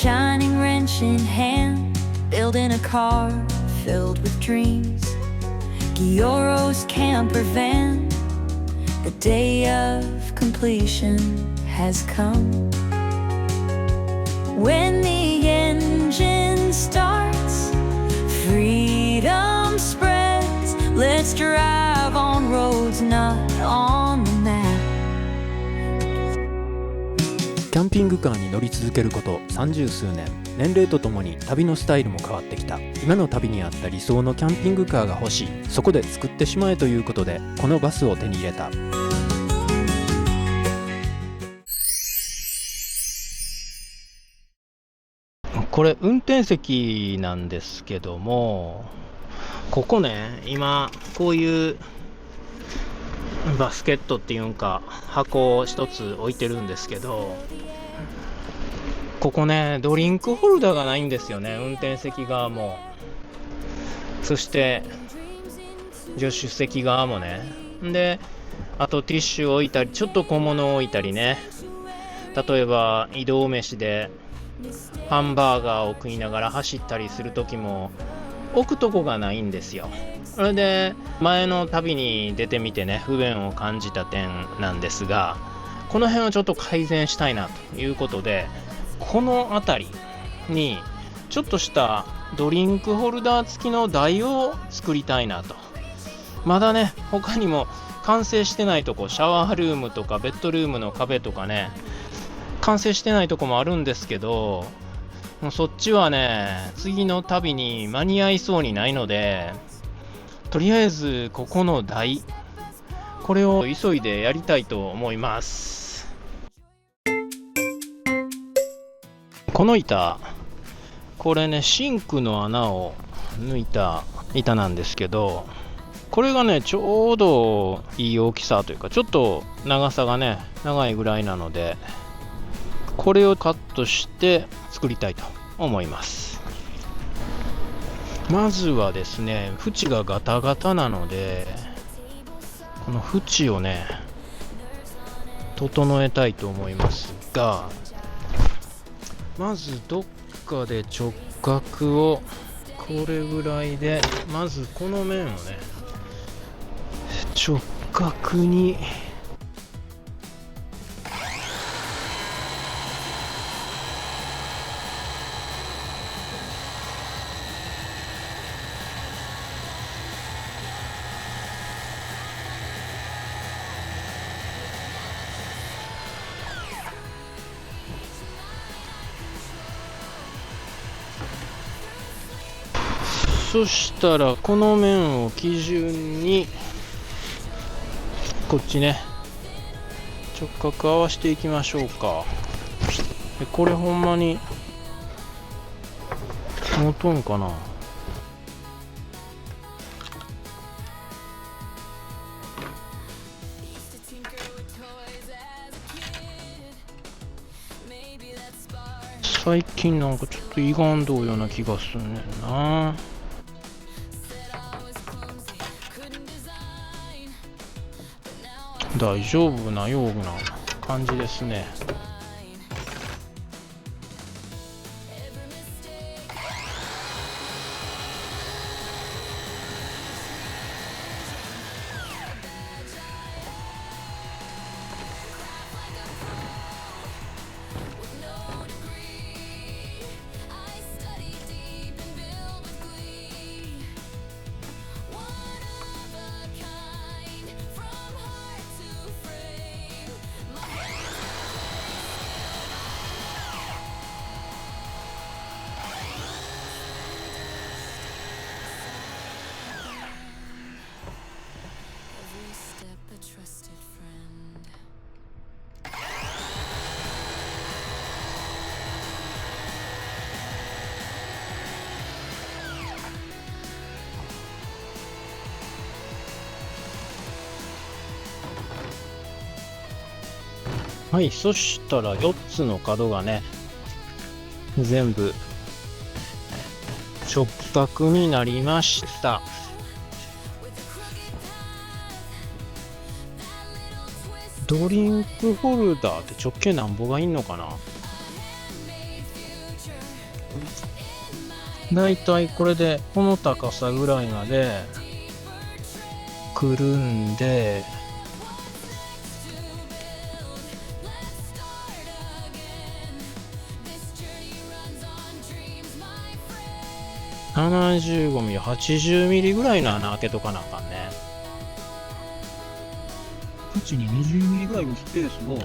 shining wrench in hand, building a car filled with dreams. Gioro's camper van, the day of completion has come. When the engine starts, freedom spreads. Let's drive on roads not on the map. キャンピングカーに乗り続けること30数年、年齢とともに旅のスタイルも変わってきた。今の旅に合った理想のキャンピングカーが欲しい。そこで作ってしまえということで、このバスを手に入れた。これ運転席なんですけども、ここね、今こういうバスケットっていうんか箱を一つ置いてるんですけど、ここね、ドリンクホルダーがないんですよね、運転席側も。そして助手席側もね。で、あとティッシュを置いたり、ちょっと小物を置いたりね。例えば移動飯でハンバーガーを食いながら走ったりする時も置くとこがないんですよ。それで前の旅に出てみてね、不便を感じた点なんですが、この辺をちょっと改善したいなということで、この辺りにちょっとしたドリンクホルダー付きの台を作りたいなと。まだね、他にも完成してないとこ、シャワールームとかベッドルームの壁とかね、完成してないとこもあるんですけど、もうそっちはね、次の旅に間に合いそうにないので、とりあえずここの台、これを急いでやりたいと思います。この板、これね、シンクの穴を抜いた板なんですけど、これがね、ちょうどいい大きさというか、ちょっと長さがね、長いぐらいなので、これをカットして作りたいと思います。まずはですね、縁がガタガタなので、この縁をね、整えたいと思いますが、まずどっかで直角をこれぐらいで、まずこの面をね、直角にそしたらこの面を基準にこっちね、直角合わせていきましょうか。これほんまに持とんかな。最近なんかちょっと歪んどうような気がするねんな。大丈夫なような感じですね。はい、そしたら4つの角がね、全部直角になりました。ドリンクホルダーって直径なんぼがいんのかな。だいたいこれでこの高さぐらいまでくるんで、75ミリ、80ミリぐらいの穴開けとかなあかんね。うちに20ミリぐらいのスペースを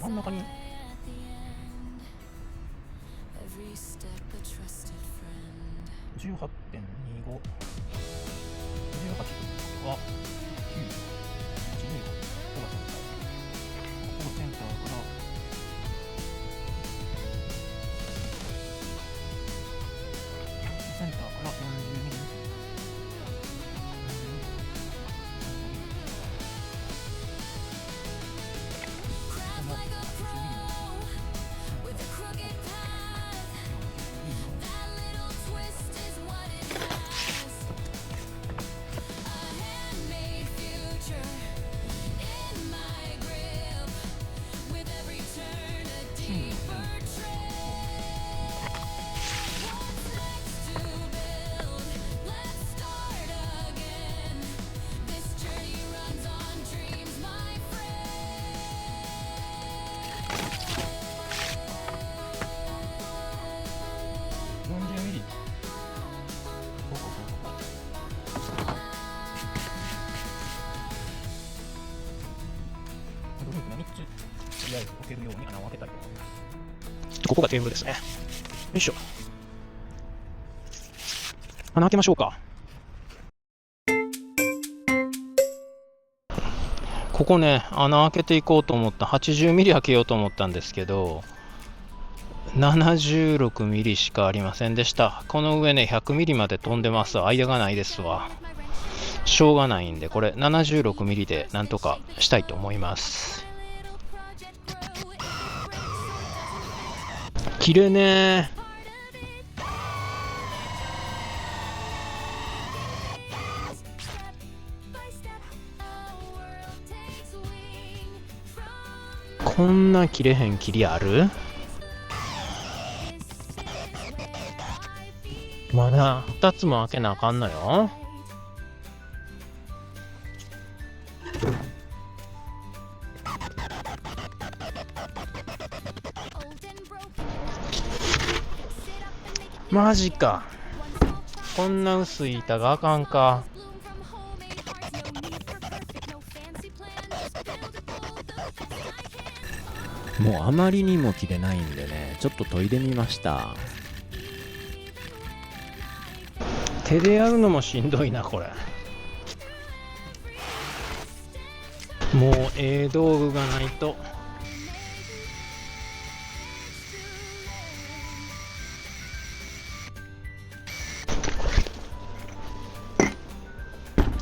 真ん中に18.25、18は9、ここセンターからセンターから40ミリ。置けるように穴を開けたいと思います。ここがテーブルですね。よいしょ。穴開けましょうか。ここね、穴開けていこうと思った。80ミリ開けようと思ったんですけど、76ミリしかありませんでした。この上ね、100ミリまで飛んでます。間がないですわ。しょうがないんで、これ76ミリでなんとかしたいと思います。綺麗ね。こんな切れへん切りある？まだ2つも開けなあかんのよ。マジか。こんな薄い板があかんか。もうあまりにも切れないんでね、ちょっと研いでみました。手でやるのもしんどいな、これ。もう道具がないと。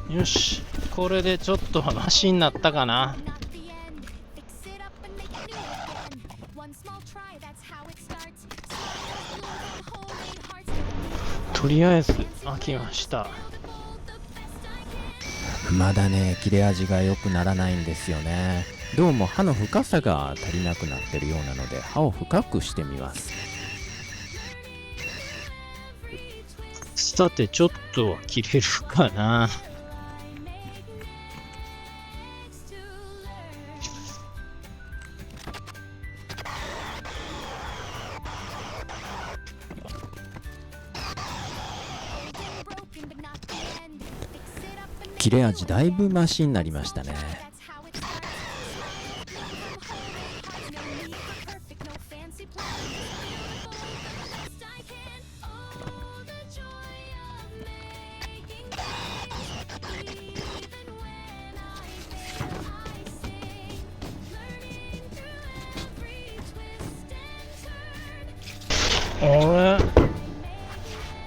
よし、これでちょっとマシになったかな。とりあえず飽きました。まだね、切れ味が良くならないんですよね。どうも刃の深さが足りなくなってるようなので、刃を深くしてみます。さて、ちょっとは切れるかな。切れ味だいぶマシになりましたね。あれ、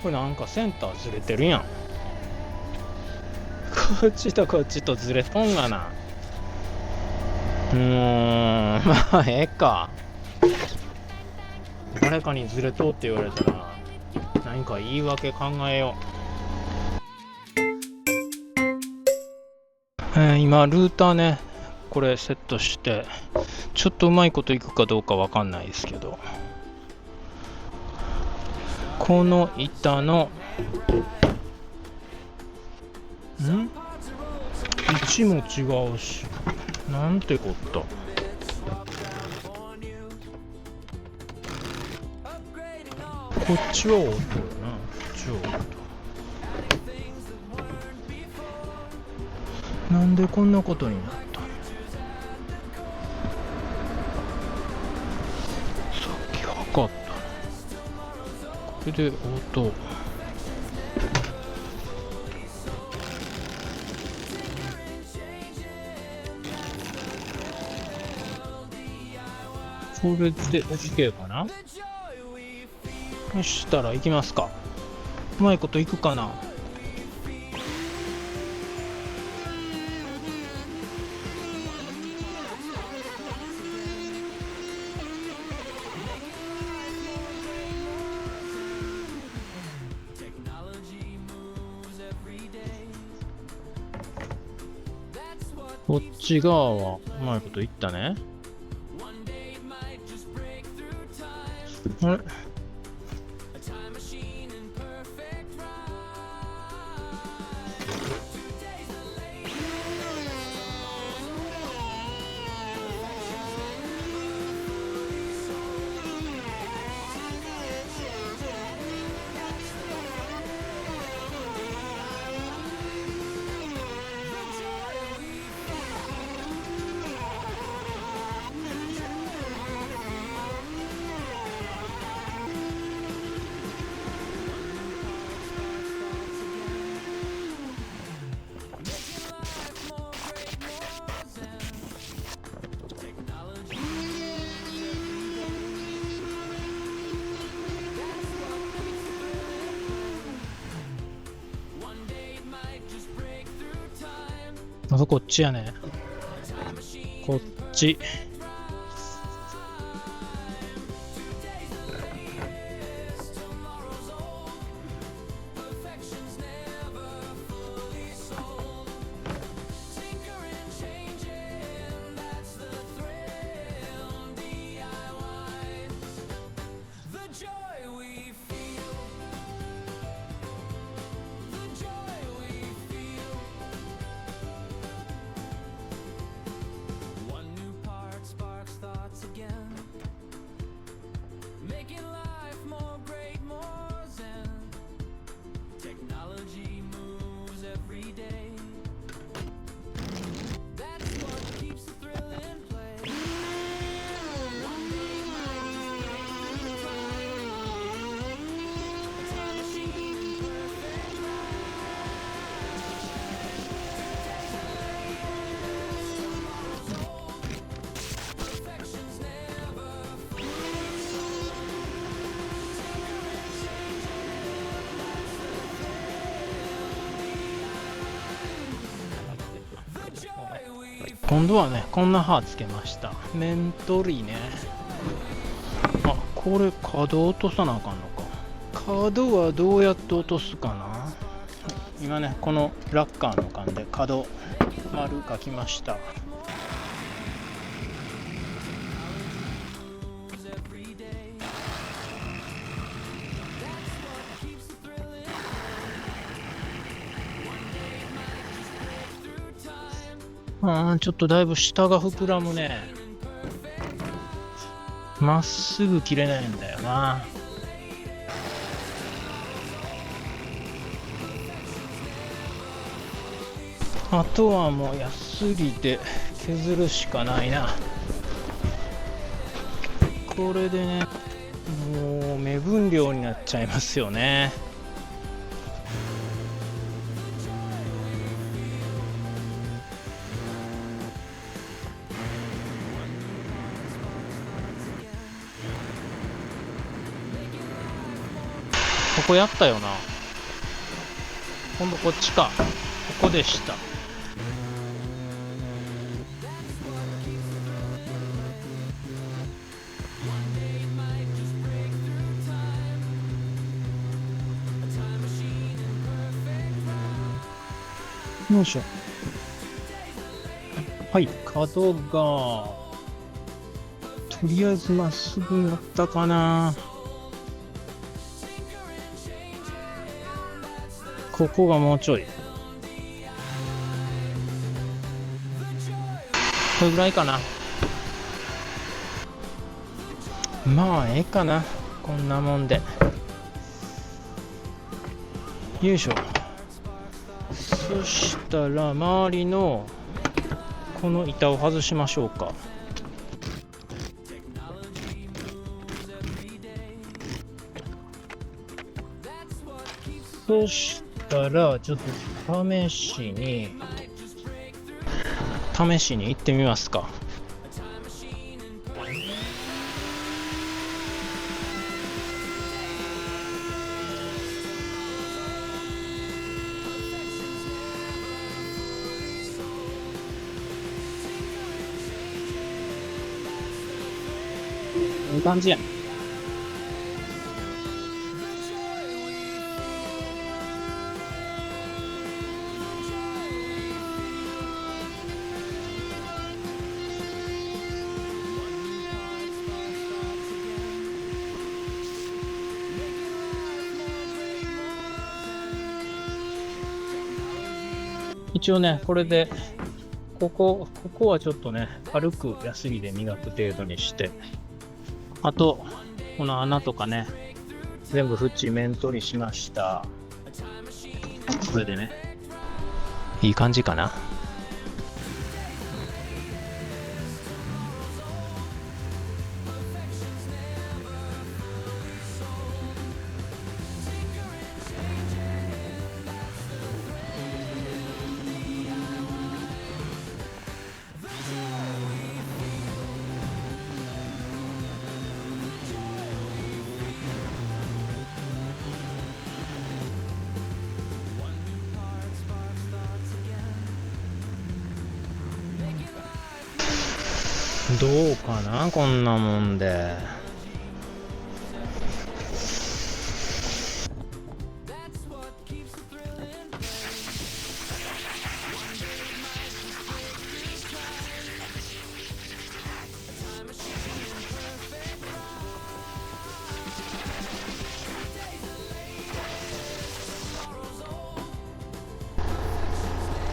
これなんかセンターずれてるやん。こっちとこっちとずれとんがな。まあええか。誰かにずれとうって言われたら何か言い訳考えよう。今ルーターね、これセットしてちょっとうまいこといくかどうかわかんないですけど、この板の位置も違うし、なんてこった。こっちは音やな、こっちは音。なんでこんなことになったの。さっき測ったの。これで音。これで OK かな。そしたら行きますか。うまいこといくかな。こっち側はうまいこといったね。あれ、まずこっちやね。こっち。今度はね、こんな刃つけました。面取りね。あ、これ角落とさなあかんのか。角はどうやって落とすかな。今ね、このラッカーの間で角丸書きました。ちょっとだいぶ下が膨らむね。まっすぐ切れないんだよな。あとはもうヤスリで削るしかないな。これでね、もう目分量になっちゃいますよね。ここやったよな。今度こっちか。ここでした。よいしょ。はい、角がとりあえずまっすぐになったかな。ここがもうちょい。これぐらいかな。まあええかな、こんなもんで。よいしょ。そしたら周りのこの板を外しましょうか。そしたらちょっと試しに行ってみますか。いい感じやん。一応ね、これでここはちょっとね、軽くヤスリで磨く程度にして、あとこの穴とかね、全部縁面取りしました。これでね、いい感じかな。どうかな、こんなもんで。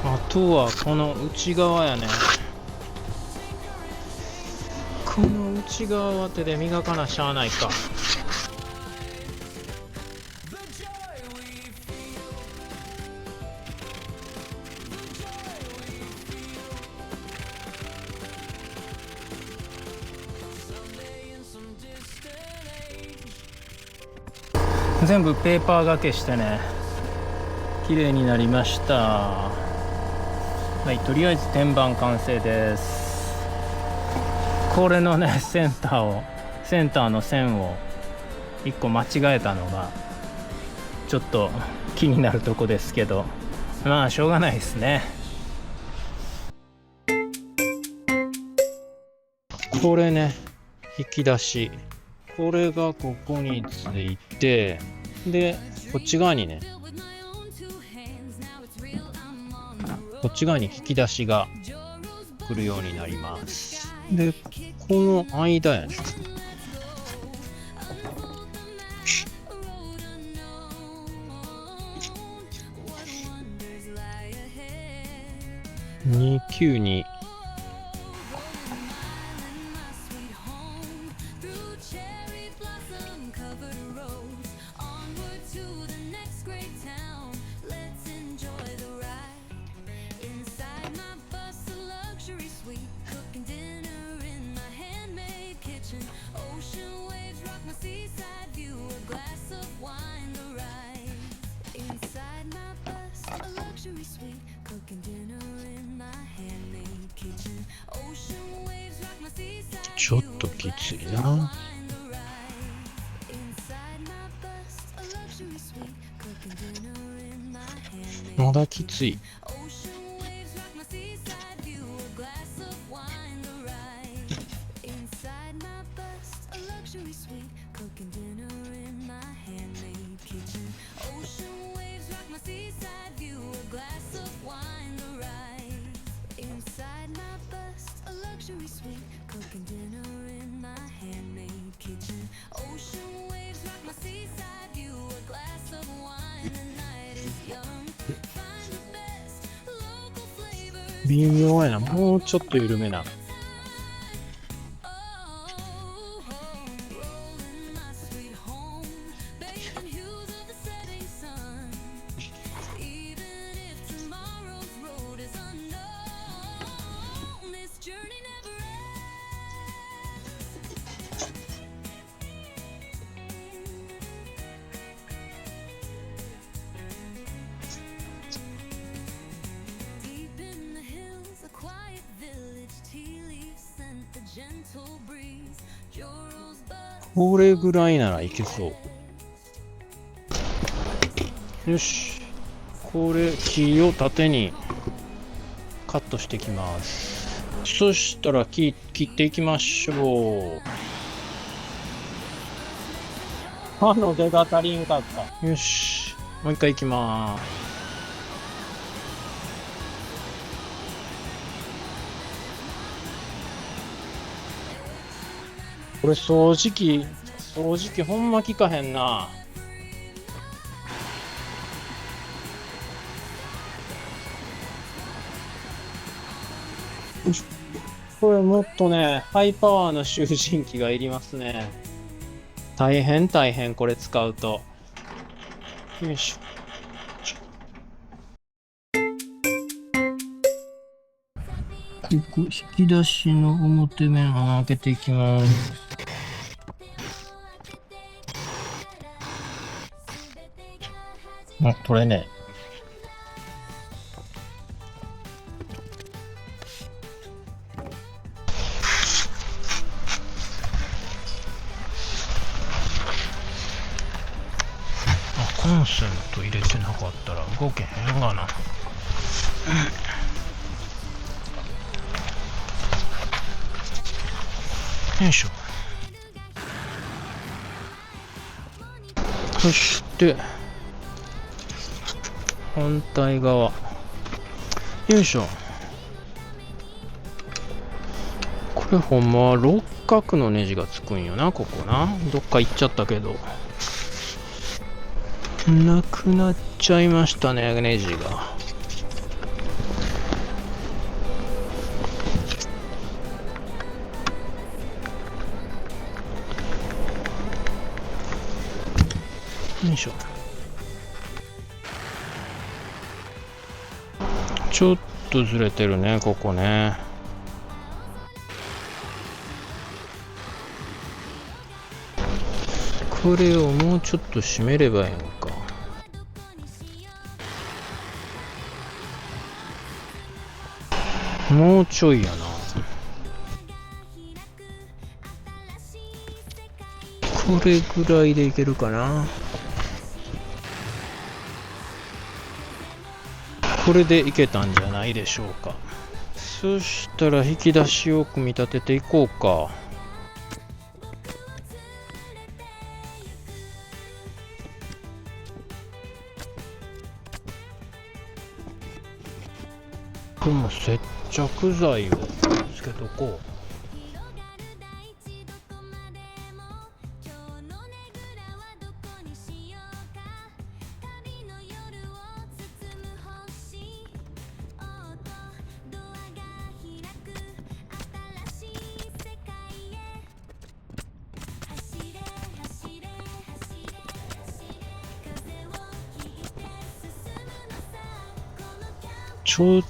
あとはこの内側やね。この内側は手で磨かなしゃあないか。全部ペーパーがけしてね、綺麗になりました。はい、とりあえず天板完成です。これのね、センターの線を1個間違えたのがちょっと気になるとこですけど、まあしょうがないですね。これね、引き出し、これがここについて、でこっち側にね、こっち側に引き出しが来るようになります。でこの間やね、292ちょっときついな。まだきつい。微妙やな。もうちょっと緩めな。これぐらいならいけそう。よし、これ木を縦にカットしていきます。そしたら切っていきましょう。刃の出が足りんかった。よし、もう一回いきます。これ掃除機ほんま効かへんな。これもっとね、ハイパワーの集塵機がいりますね。大変これ使うと。よいしょ。引き出しの表面を開けていきます。これね、コンセント入れてなかったら動けへんがな。よいしょ。そして反対側、よいしょ。これほんまは六角のネジがつくんよな、ここな。どっか行っちゃったけどなくなっちゃいましたね、ネジが。よいしょ。ちょっとずれてるね、ここね。これをもうちょっと締めればいいのか。もうちょいやな。これぐらいでいけるかな。これでいけたんじゃないでしょうか。そしたら引き出しを組み立てていこうか。この接着剤をつけとこう。ちょっ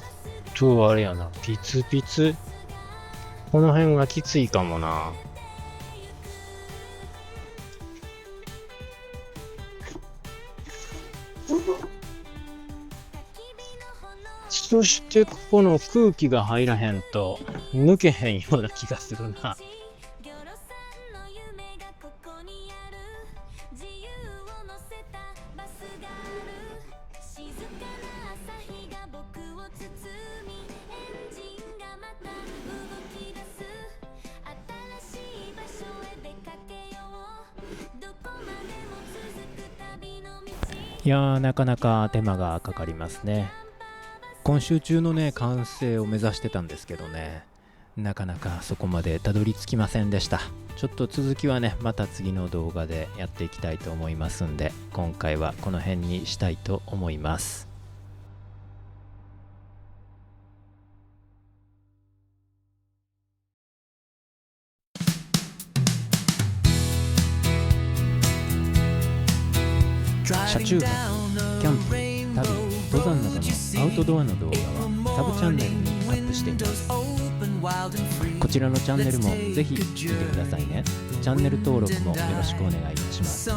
とあれやな、ピツピツ。この辺がきついかもな。そしてここの空気が入らへんと抜けへんような気がするな。いやー、なかなか手間がかかりますね。今週中のね、完成を目指してたんですけどね、なかなかそこまでたどり着きませんでした。ちょっと続きはね、また次の動画でやっていきたいと思いますんで、今回はこの辺にしたいと思います。車中泊、キャンプ、旅、登山などのアウトドアの動画はサブチャンネルにアップしています。こちらのチャンネルもぜひ見てくださいね。チャンネル登録もよろしくお願いいたします。